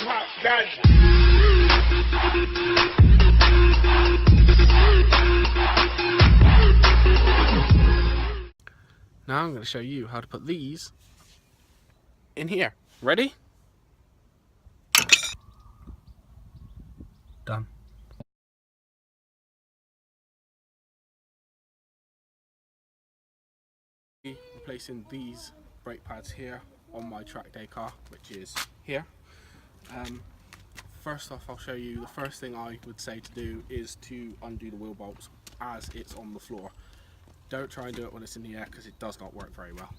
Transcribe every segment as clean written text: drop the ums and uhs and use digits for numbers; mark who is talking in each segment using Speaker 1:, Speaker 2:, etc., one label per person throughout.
Speaker 1: hot ganja.
Speaker 2: Now I'm going to show you how to put these in here. Ready? Done. Replacing these brake pads here on my track day car, which is here. First off, I'll show you, the first thing I would say to do is to undo the wheel bolts as it's on the floor. Don't try and do it when it's in the air because it does not work very well.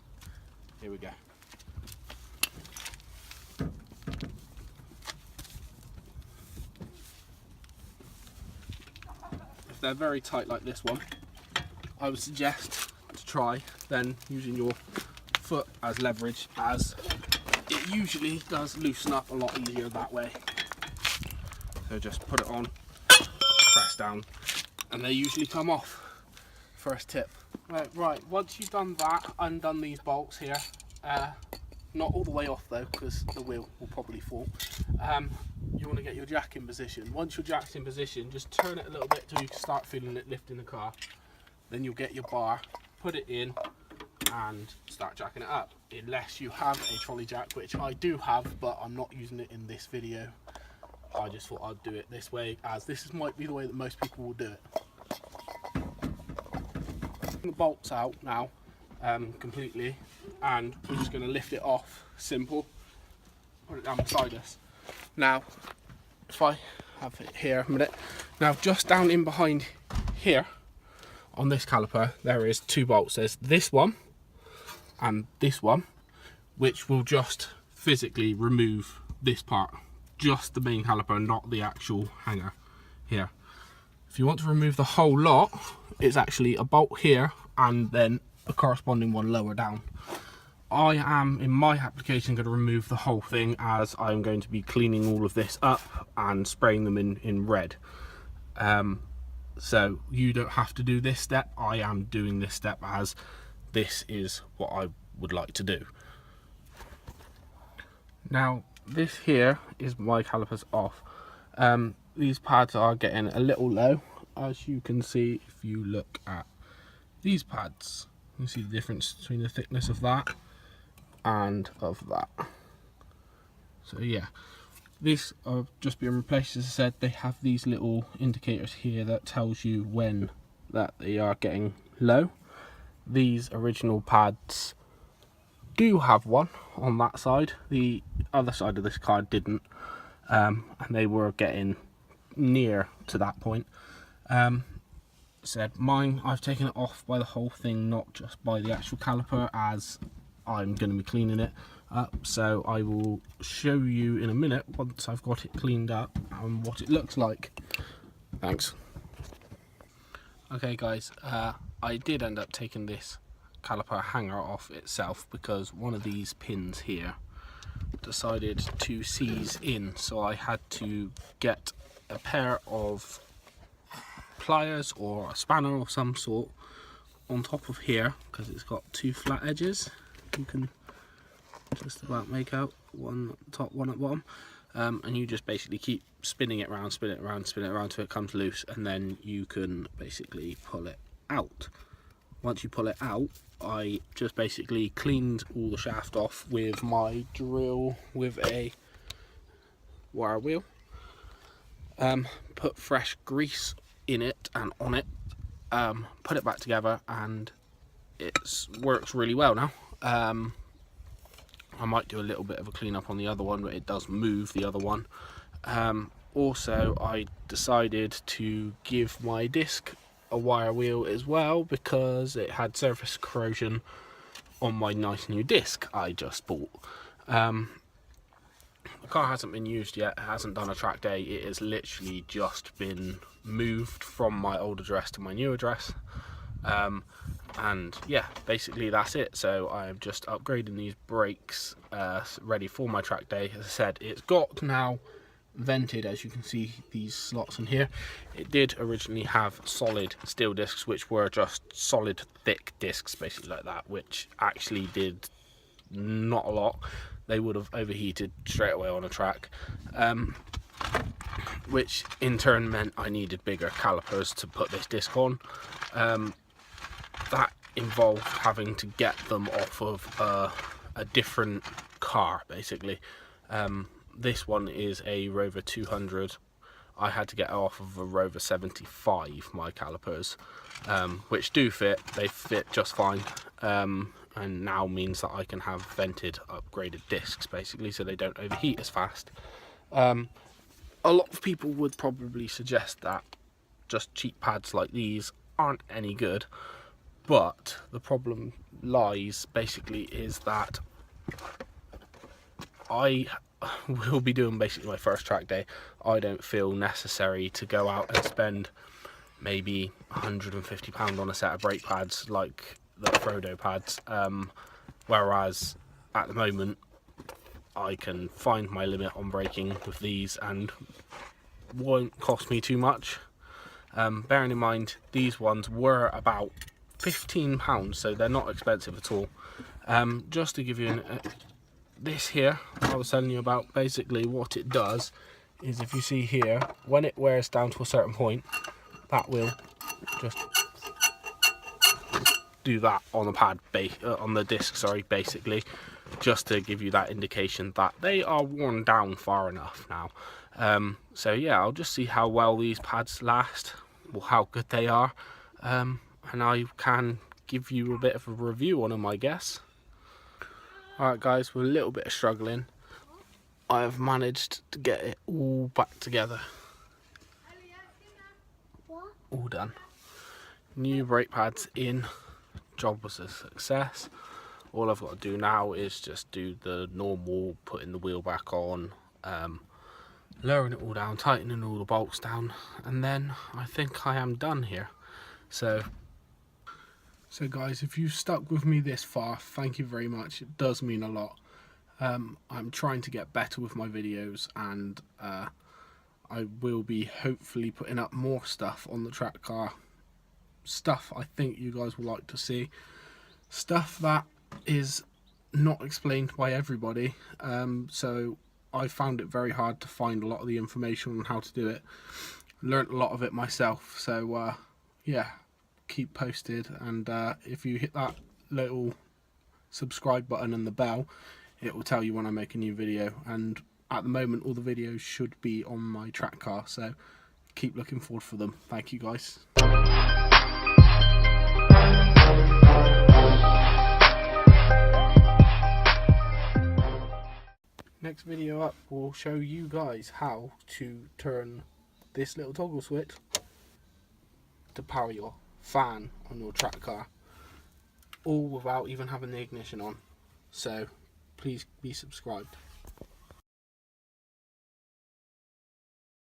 Speaker 2: Here we go. If they're very tight like this one, I would suggest to try then using your foot as leverage, as it usually does loosen up a lot easier that way. So just put it on, press down, and they usually come off. First tip. Right, once you've done that, undone these bolts here, not all the way off though, because the wheel will probably fall. You want to get your jack in position. Once your jack's in position, just turn it a little bit till you can start feeling it lifting the car. Then you'll get your bar, put it in, and start jacking it up. Unless you have a trolley jack, which I do have, but I'm not using it in this video. I just thought I'd do it this way, as this might be the way that most people will do it. The bolts out now completely, and we're just going to lift it off. Simple. Put it down beside us. Now, if I have it here a minute, now just down in behind here on this caliper, there is two bolts. There's this one and this one, which will just physically remove this part, just the main caliper, not the actual hanger here. If you want to remove the whole lot, it's actually a bolt here and then a corresponding one lower down. I am, in my application, going to remove the whole thing, as I'm going to be cleaning all of this up and spraying them in red. So you don't have to do this step. I am doing this step as this is what I would like to do. Now this here is my calipers off. These pads are getting a little low, as you can see if you look at these pads. You see the difference between the thickness of that and of that. So yeah, these are just being replaced. As I said, they have these little indicators here that tells you when that they are getting low. These original pads do have one on that side. The other side of this car didn't, and they were getting near to that point. Said mine, I've taken it off by the whole thing, not just by the actual caliper, as I'm going to be cleaning it up. So I will show you in a minute once I've got it cleaned up and what it looks like. Thanks. Okay guys, I did end up taking this caliper hanger off itself because one of these pins here decided to seize in, so I had to get a pair of pliers or a spanner of some sort on top of here, because it's got two flat edges. You can just about make out one at the top, one at the bottom, and you just basically keep spinning it around, spin it around, spin it around till it comes loose, and then you can basically pull it out. Once you pull it out, I just basically cleaned all the shaft off with my drill with a wire wheel, put fresh grease in it and on it, put it back together, and it works really well now. I might do a little bit of a clean up on the other one, but it does move the other one. Also, I decided to give my disc a wire wheel as well, because it had surface corrosion on my nice new disc I just bought. The car hasn't been used yet, it hasn't done a track day, it has literally just been moved from my old address to my new address. And yeah, basically that's it. So I'm just upgrading these brakes, ready for my track day. As I said, it's got now vented, as you can see these slots in here. It did originally have solid steel discs, which were just solid thick discs basically like that, which actually did not a lot. they would have overheated straight away on a track, which in turn meant I needed bigger calipers to put this disc on. That involved having to get them off of a different car, basically. This one is a Rover 200. I had to get off of a Rover 75, my calipers, which do fit. They fit just fine, and now means that I can have vented, upgraded discs, basically, so they don't overheat as fast. A lot of people would probably suggest that just cheap pads like these aren't any good, but the problem lies basically is that I will be doing basically my first track day. I don't feel necessary to go out and spend maybe £150 on a set of brake pads like the Frodo pads, whereas at the moment I can find my limit on braking with these and won't cost me too much. Bearing in mind these ones were about £15, so they're not expensive at all. Just to give you this here I was telling you about, basically what it does is, if you see here, when it wears down to a certain point, that will just do that on the pad, on the disc, sorry, basically, just to give you that indication that they are worn down far enough now. So yeah, I'll just see how well these pads last, or how good they are, and I can give you a bit of a review on them, I guess. Alright guys, with a little bit of struggling, I have managed to get it all back together. All done. New brake pads in. Job was a success. All I've got to do now is just do the normal, putting the wheel back on, lowering it all down, tightening all the bolts down, and then I think I am done here. So guys, if you've stuck with me this far, thank you very much. It does mean a lot. I'm trying to get better with my videos, and I will be hopefully putting up more stuff on the track car. Stuff I think you guys will like to see. Stuff that is not explained by everybody. So I found it very hard to find a lot of the information on how to do it. Learned a lot of it myself. So yeah, keep posted, and if you hit that little subscribe button and the bell, it will tell you when I make a new video. And at the moment all the videos should be on my track car, so keep looking forward for them. Thank you guys. Next video up will show you guys how to turn this little toggle switch to power your fan on your track car, all without even having the ignition on. So please be subscribed.